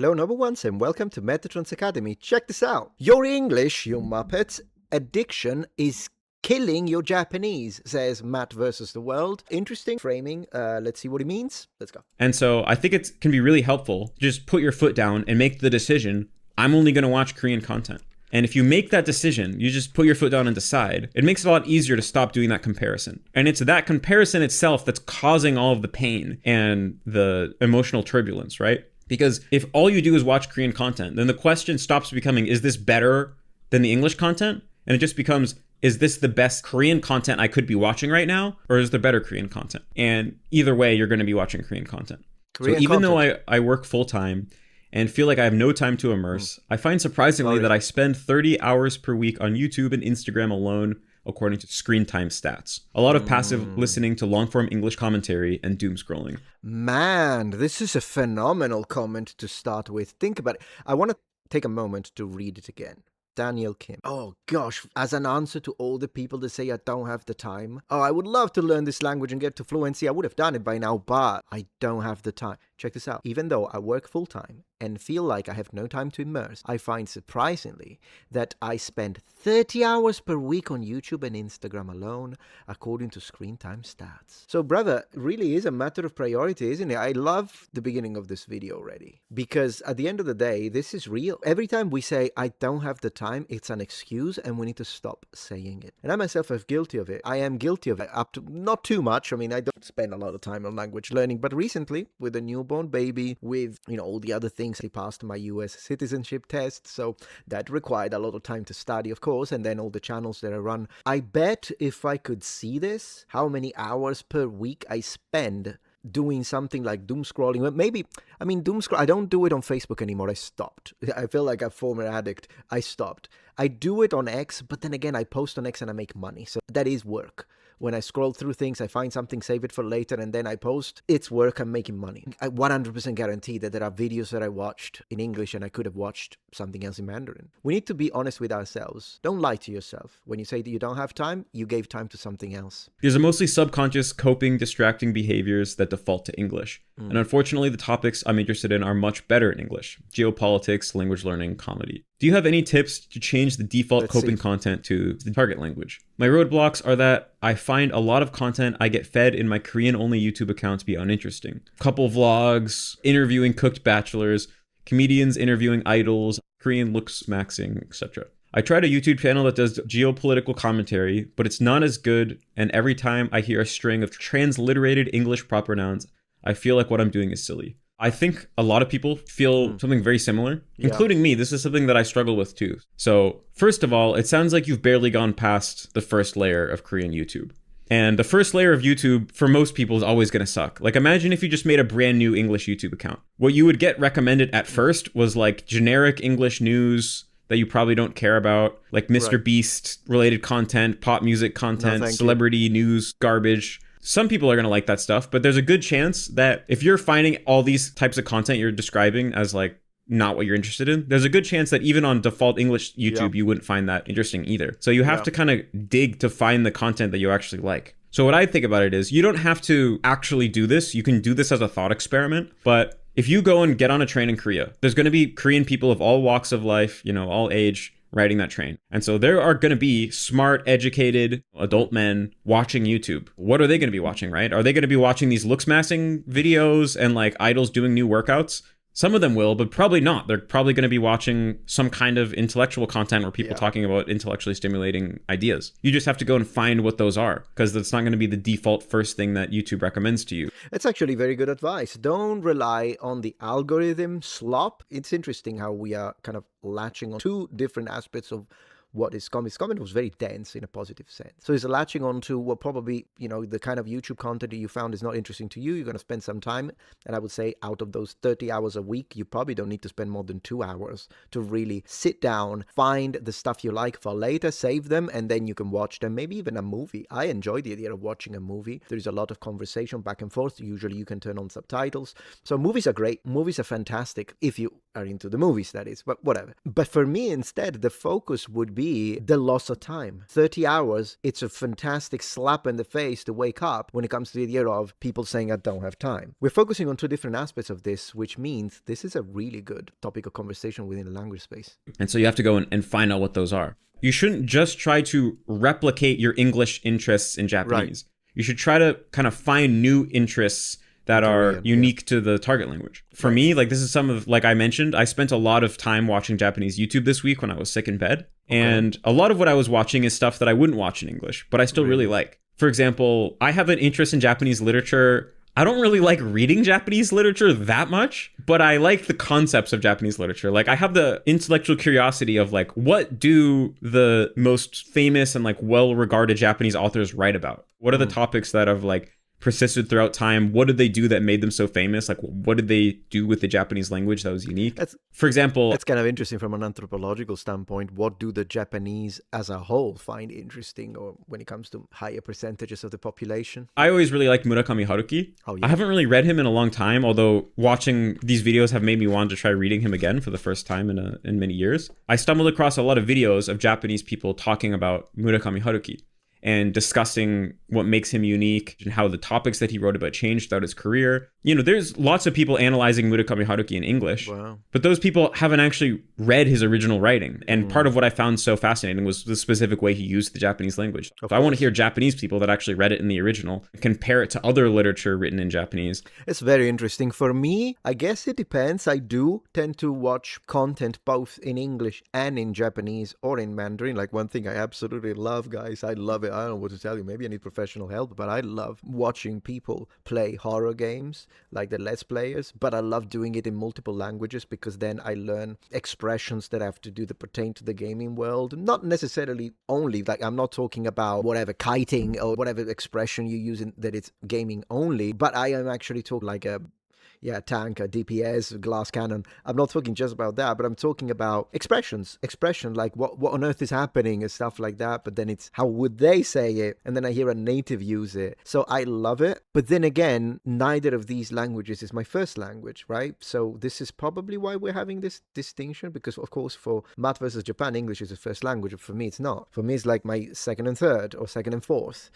Hello, number ones, and welcome to Metatron's Academy. Check this out. Your English, you Muppets, addiction is killing your Japanese, says Matt versus the World. Interesting framing. Let's see what he means. Let's go. And so I think it can be really helpful to just put your foot down and make the decision, I'm only going to watch Korean content. And if you make that decision, you just put your foot down and decide, it makes it a lot easier to stop doing that comparison. And it's that comparison itself that's causing all of the pain and the emotional turbulence, right? Because if all you do is watch Korean content, then the question stops becoming, is this better than the English content? And it just becomes, is this the best Korean content I could be watching right now? Or is there better Korean content? And either way, you're going to be watching Korean content. So even though I work full time and feel like I have no time to immerse, I find surprisingly that I spend 30 hours per week on YouTube and Instagram alone, according to screen time stats. A lot of passive listening to long-form English commentary and doom scrolling. Man, this is a phenomenal comment to start with. Think about it. I want to take a moment to read it again. Daniel Kim. Oh gosh, as an answer to all the people that say I don't have the time. Oh, I would love to learn this language and get to fluency. I would have done it by now, but I don't have the time. Check this out. Even though I work full time and feel like I have no time to immerse, I find surprisingly that I spend 30 hours per week on YouTube and Instagram alone, according to screen time stats. So brother, it really is a matter of priority, isn't it? I love the beginning of this video already, because at the end of the day, this is real. Every time we say, I don't have the time, it's an excuse and we need to stop saying it. And I myself am guilty of it. I am guilty of it up to, not too much. I mean, I don't spend a lot of time on language learning, but recently with a newborn baby, with, all the other things, I passed my US citizenship test. So that required a lot of time to study, of course, and then all the channels that I run. I bet if I could see this, how many hours per week I spend doing something like doom scrolling. Maybe, doom scroll, I don't do it on Facebook anymore. I stopped. I feel like a former addict. I stopped. I do it on X, but then again, I post on X and I make money. So that is work. When I scroll through things, I find something, save it for later, and then I post. It's work, I'm making money. I 100% guarantee that there are videos that I watched in English and I could have watched something else in Mandarin. We need to be honest with ourselves. Don't lie to yourself. When you say that you don't have time, you gave time to something else. These are mostly subconscious, coping, distracting behaviors that default to English. And unfortunately, the topics I'm interested in are much better in English. Geopolitics, language learning, comedy. Do you have any tips to change the default coping content to the target language? My roadblocks are that I find a lot of content I get fed in my Korean-only YouTube account to be uninteresting. Couple vlogs, interviewing cooked bachelors, comedians interviewing idols, Korean looks maxing, etc. I tried a YouTube channel that does geopolitical commentary, but it's not as good, and every time I hear a string of transliterated English proper nouns, I feel like what I'm doing is silly. I think a lot of people feel something very similar, including me. This is something that I struggle with too. So first of all, it sounds like you've barely gone past the first layer of Korean YouTube. And the first layer of YouTube for most people is always going to suck. Like imagine if you just made a brand new English YouTube account. What you would get recommended at first was like generic English news that you probably don't care about, like Mr. Beast related content, pop music content, celebrity news, garbage. Some people are going to like that stuff, but there's a good chance that if you're finding all these types of content you're describing as like not what you're interested in, there's a good chance that even on default English YouTube, you wouldn't find that interesting either. So you have to kind of dig to find the content that you actually like. So what I think about it is you don't have to actually do this. You can do this as a thought experiment, but if you go and get on a train in Korea, there's going to be Korean people of all walks of life, all age, riding that train. And so there are going to be smart, educated adult men watching YouTube. What are they going to be watching, right? Are they going to be watching these looks maxing videos and like idols doing new workouts? Some of them will, but probably not. They're probably going to be watching some kind of intellectual content or people talking about intellectually stimulating ideas. You just have to go and find what those are, because that's not going to be the default first thing that YouTube recommends to you. That's actually very good advice. Don't rely on the algorithm slop. It's interesting how we are kind of latching on two different aspects of what is comment. His comment was very dense in a positive sense. So he's latching on to what probably, the kind of YouTube content that you found is not interesting to you. You're going to spend some time. And I would say out of those 30 hours a week, you probably don't need to spend more than 2 hours to really sit down, find the stuff you like for later, save them, and then you can watch them. Maybe even a movie. I enjoy the idea of watching a movie. There is a lot of conversation back and forth. Usually you can turn on subtitles. So movies are great. Movies are fantastic if you are into the movies, that is, but whatever. But for me, instead, the focus would be the loss of time. 30 hours, it's a fantastic slap in the face to wake up when it comes to the idea of people saying, I don't have time. We're focusing on two different aspects of this, which means this is a really good topic of conversation within the language space. And so you have to go and find out what those are. You shouldn't just try to replicate your English interests in Japanese. Right. You should try to kind of find new interests that are unique to the target language. For me, like this is some of, like I mentioned, I spent a lot of time watching Japanese YouTube this week when I was sick in bed. Okay. And a lot of what I was watching is stuff that I wouldn't watch in English, but I still really like. For example, I have an interest in Japanese literature. I don't really like reading Japanese literature that much, but I like the concepts of Japanese literature. Like I have the intellectual curiosity of like, what do the most famous and like well-regarded Japanese authors write about? What are the topics that have like persisted throughout time? What did they do that made them so famous? Like, what did they do with the Japanese language that was unique? For example, that's kind of interesting from an anthropological standpoint. What do the Japanese as a whole find interesting, or when it comes to higher percentages of the population? I always really liked Murakami Haruki. Oh, yeah. I haven't really read him in a long time, although watching these videos have made me want to try reading him again for the first time in many years. I stumbled across a lot of videos of Japanese people talking about Murakami Haruki and discussing what makes him unique and how the topics that he wrote about changed throughout his career. You know, there's lots of people analyzing Murakami Haruki in English, but those people haven't actually read his original writing. And part of what I found so fascinating was the specific way he used the Japanese language. So I want to hear Japanese people that actually read it in the original and compare it to other literature written in Japanese. It's very interesting. For me, I guess it depends. I do tend to watch content both in English and in Japanese or in Mandarin. Like one thing I absolutely love, guys, I love it. I don't know what to tell you. Maybe I need professional help, but I love watching people play horror games, like the Let's Players, but I love doing it in multiple languages because then I learn expressions that have to do that pertain to the gaming world. Not necessarily only, like I'm not talking about whatever kiting or whatever expression you use in that it's gaming only, but I am actually talking like a tank, a DPS, glass cannon. I'm not talking just about that, but I'm talking about expression, like what on earth is happening and stuff like that. But then it's how would they say it? And then I hear a native use it. So I love it. But then again, neither of these languages is my first language, right? So this is probably why we're having this distinction, because of course for Matt versus Japan, English is the first language. For me, it's not. For me, it's like my second and third or second and fourth.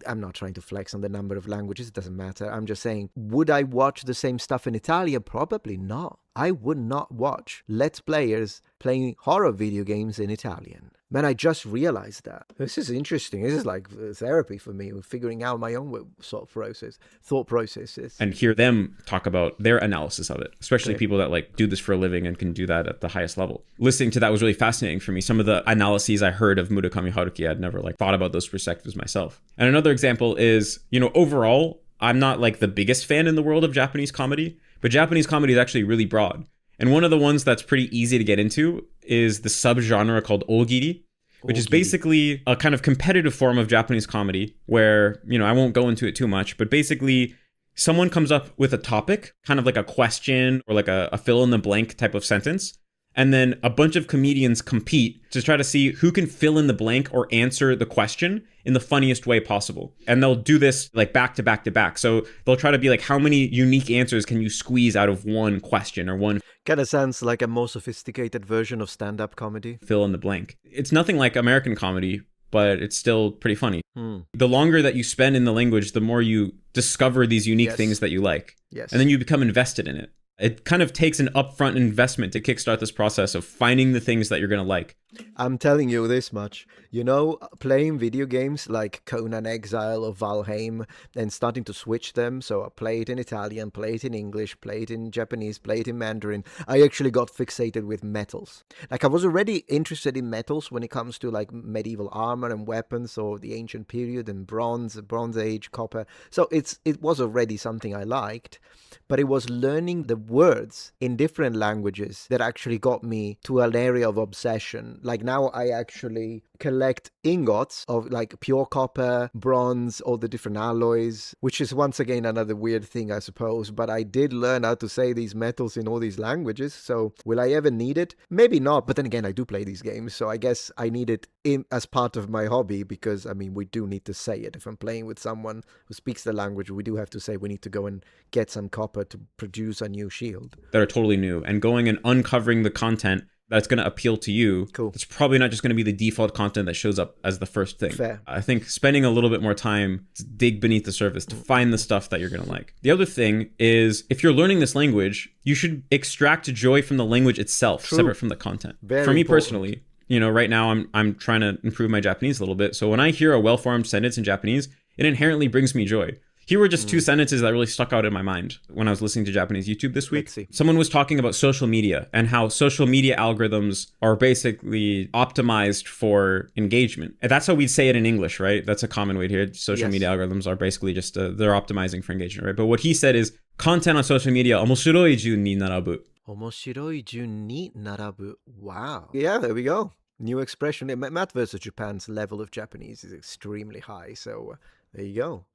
I'm not trying to flex on the number of languages. It doesn't matter. I'm just saying, would I watch the same stuff in Italian? Probably not. I would not watch Let's Players playing horror video games in Italian. Man, I just realized that. This is interesting. This is like therapy for me, figuring out my own thought processes. And hear them talk about their analysis of it, especially people that like do this for a living and can do that at the highest level. Listening to that was really fascinating for me. Some of the analyses I heard of Murakami Haruki, I'd never like thought about those perspectives myself. And another example is, you know, overall, I'm not like the biggest fan in the world of Japanese comedy, but Japanese comedy is actually really broad. And one of the ones that's pretty easy to get into is the subgenre called Ogiri, which is basically a kind of competitive form of Japanese comedy where, you know, I won't go into it too much, but basically someone comes up with a topic, kind of like a question or like a fill in the blank type of sentence. And then a bunch of comedians compete to try to see who can fill in the blank or answer the question in the funniest way possible. And they'll do this like back to back to back. So they'll try to be like, how many unique answers can you squeeze out of one question or one? Kind of sounds like a more sophisticated version of stand-up comedy. Fill in the blank. It's nothing like American comedy, but it's still pretty funny. The longer that you spend in the language, the more you discover these unique things that you like. Yes. And then you become invested in it. It kind of takes an upfront investment to kickstart this process of finding the things that you're going to like. I'm telling you this much. You know, playing video games like Conan Exile or Valheim and starting to switch them. So I play it in Italian, play it in English, play it in Japanese, play it in Mandarin. I actually got fixated with metals. Like I was already interested in metals when it comes to like medieval armor and weapons or the ancient period and Bronze Age, copper. So it was already something I liked. But it was learning the words in different languages that actually got me to an area of obsession fun. Like now I actually collect ingots of like pure copper, bronze, all the different alloys, which is once again another weird thing, I suppose. But I did learn how to say these metals in all these languages. So will I ever need it? Maybe not. But then again, I do play these games. So I guess I need it as part of my hobby, because I mean, we do need to say it. If I'm playing with someone who speaks the language, we do have to say we need to go and get some copper to produce a new shield. That are totally new, and going and uncovering the content that's going to appeal to you. Cool. It's probably not just going to be the default content that shows up as the first thing. Fair. I think spending a little bit more time to dig beneath the surface to find the stuff that you're going to like. The other thing is, if you're learning this language, you should extract joy from the language itself, separate from the content. Very For me important. personally, you know, right now I'm trying to improve my Japanese a little bit. So when I hear a well-formed sentence in Japanese, it inherently brings me joy. Here were just two sentences that really stuck out in my mind when I was listening to Japanese YouTube this week. Let's see. Someone was talking about social media and how social media algorithms are basically optimized for engagement. And that's how we'd say it in English, right? That's a common way to hear it. Social media algorithms are basically just, they're optimizing for engagement, right? But what he said is, content on social media, 面白い順に並ぶ. 面白い順に並ぶ. Wow. Yeah, there we go. New expression. Matt versus Japan's level of Japanese is extremely high. So there you go.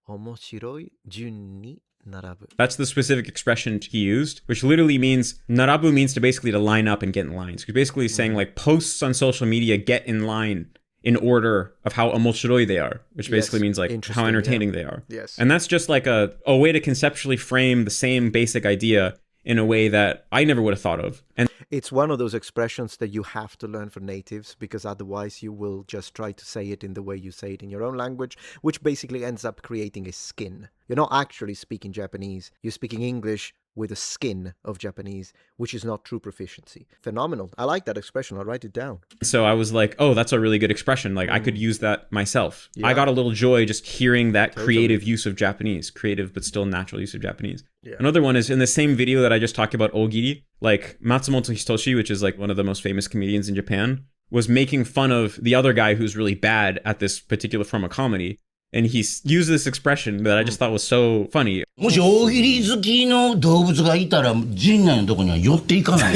面白い順に並ぶ. That's the specific expression he used, which literally means, narabu means to line up and get in line. So he's basically saying like posts on social media get in line in order of how omoshiroi they are, which basically means like how entertaining they are. Yes. And that's just like a way to conceptually frame the same basic idea in a way that I never would have thought of. And it's one of those expressions that you have to learn for natives, because otherwise you will just try to say it in the way you say it in your own language, which basically ends up creating a skin. You're not actually speaking Japanese, you're speaking English with a skin of Japanese, which is not true proficiency. Phenomenal. I like that expression. I'll write it down. So I was like, oh, that's a really good expression. Like I could use that myself. Yeah. I got a little joy just hearing that creative use of Japanese, creative but still natural use of Japanese. Yeah. Another one is in the same video that I just talked about, Ogiri, like Matsumoto Hitoshi, which is like one of the most famous comedians in Japan, was making fun of the other guy who's really bad at this particular form of comedy. And he used this expression that I just thought was so funny. もし大喜利好きの動物がいたら陣内のとこには寄っていかない。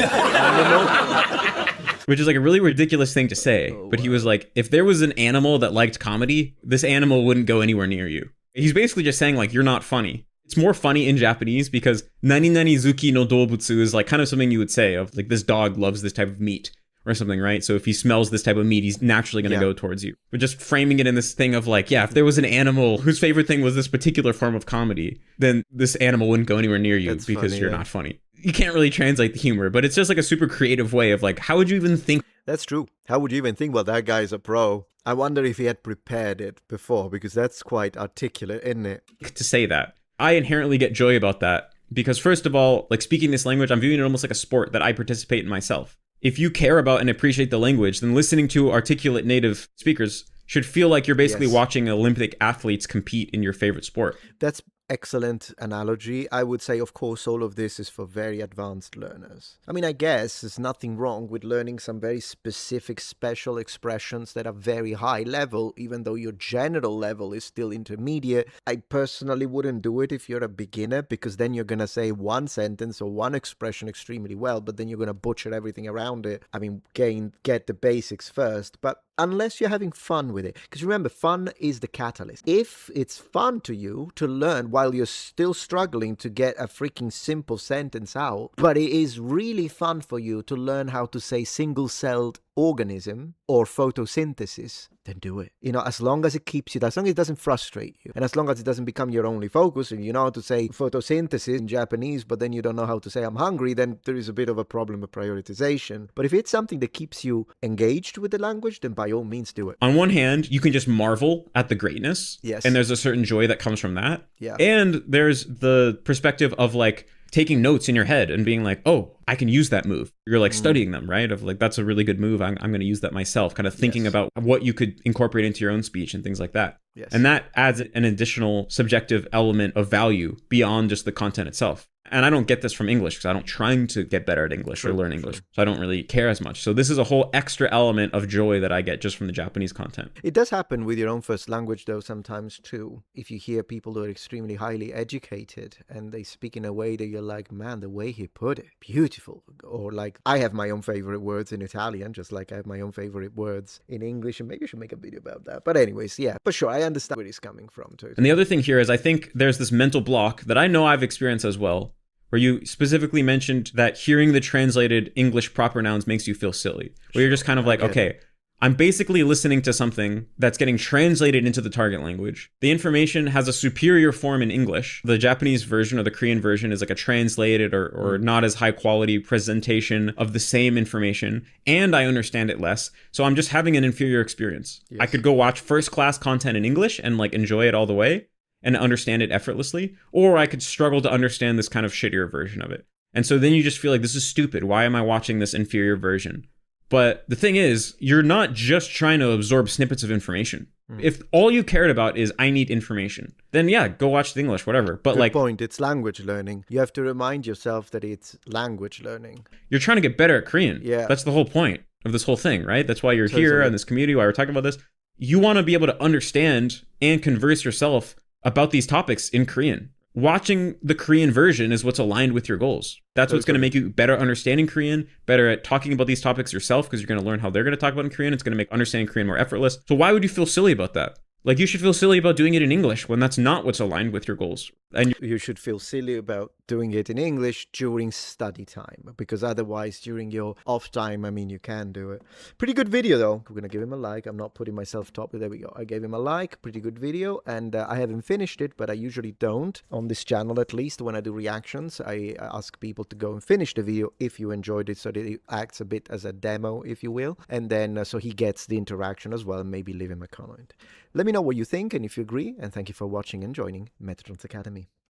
Which is like a really ridiculous thing to say. But he was like, if there was an animal that liked comedy, this animal wouldn't go anywhere near you. He's basically just saying like, you're not funny. It's more funny in Japanese because nani nani zuki no dobutsu is like kind of something you would say of like, this dog loves this type of meat or something, right? So if he smells this type of meat, he's naturally going to go towards you. But just framing it in this thing of like, yeah, if there was an animal whose favorite thing was this particular form of comedy, then this animal wouldn't go anywhere near you. That's because funny, you're not funny. You can't really translate the humor, but it's just like a super creative way of like, how would you even think? That's true. How would you even think, well, that guy's a pro? I wonder if he had prepared it before, because that's quite articulate, isn't it? To say that. I inherently get joy about that because first of all, like speaking this language, I'm viewing it almost like a sport that I participate in myself. If you care about and appreciate the language, then listening to articulate native speakers should feel like you're basically watching Olympic athletes compete in your favorite sport. That's excellent analogy. I would say, of course, all of this is for very advanced learners. I mean, I guess there's nothing wrong with learning some very specific special expressions that are very high level, even though your general level is still intermediate. I personally wouldn't do it if you're a beginner, because then you're going to say one sentence or one expression extremely well, but then you're going to butcher everything around it. I mean, get the basics first, but unless you're having fun with it. Because remember, fun is the catalyst. If it's fun to you to learn while you're still struggling to get a freaking simple sentence out, but it is really fun for you to learn how to say single-celled organism or photosynthesis, then do it. You know, as long as it keeps you, as long as it doesn't frustrate you, and as long as it doesn't become your only focus, and you know how to say photosynthesis in Japanese, but then you don't know how to say I'm hungry, then there is a bit of a problem of prioritization. But if it's something that keeps you engaged with the language, then by all means do it. On one hand, you can just marvel at the greatness. Yes. And there's a certain joy that comes from that. Yeah. And there's the perspective of like taking notes in your head and being like, oh, I can use that move. You're like studying them, right? Of like, that's a really good move. I'm going to use that myself, kind of thinking about what you could incorporate into your own speech and things like that. Yes. And that adds an additional subjective element of value beyond just the content itself. And I don't get this from English because I don't trying to get better at English or learn English. So I don't really care as much. So this is a whole extra element of joy that I get just from the Japanese content. It does happen with your own first language, though, sometimes too. If you hear people who are extremely highly educated and they speak in a way that you're like, man, the way he put it, beautiful. Or like, I have my own favorite words in Italian, just like I have my own favorite words in English, and maybe I should make a video about that. But anyways, yeah, for sure, I understand where he's coming from too. And the other thing here is I think there's this mental block that I know I've experienced as well, where you specifically mentioned that hearing the translated English proper nouns makes you feel silly. Where you're just kind of like, okay, I'm basically listening to something that's getting translated into the target language. The information has a superior form in English. The Japanese version or the Korean version is like a translated or not as high quality presentation of the same information, and I understand it less. So I'm just having an inferior experience. Yes. I could go watch first class content in English and like enjoy it all the way and understand it effortlessly, or I could struggle to understand this kind of shittier version of it. And so then you just feel like, this is stupid. Why am I watching this inferior version? But the thing is, you're not just trying to absorb snippets of information. If all you cared about is, I need information, then yeah, go watch the English, whatever. But Good point. It's language learning. You have to remind yourself that it's language learning. You're trying to get better at Korean. Yeah. That's the whole point of this whole thing, right? That's why you're here in this community, why we're talking about this. You want to be able to understand and converse yourself about these topics in Korean. Watching the Korean version is what's aligned with your goals. That's what's going to make you better understanding Korean, better at talking about these topics yourself, because you're going to learn how they're going to talk about in Korean. It's going to make understanding Korean more effortless. So why would you feel silly about that? Like, you should feel silly about doing it in English when that's not what's aligned with your goals. And you should feel silly about doing it in English during study time, because otherwise during your off time, I mean, you can do it. Pretty good video though. We're gonna give him a like. I'm not putting myself top, but there we go. I gave him a like. Pretty good video, and I haven't finished it, but I usually don't on this channel. At least when I do reactions, I ask people to go and finish the video if you enjoyed it, so that it acts a bit as a demo, if you will, and then so he gets the interaction as well. Maybe leave him a comment. Let me know what you think and if you agree, and thank you for watching and joining Metatron's Academy.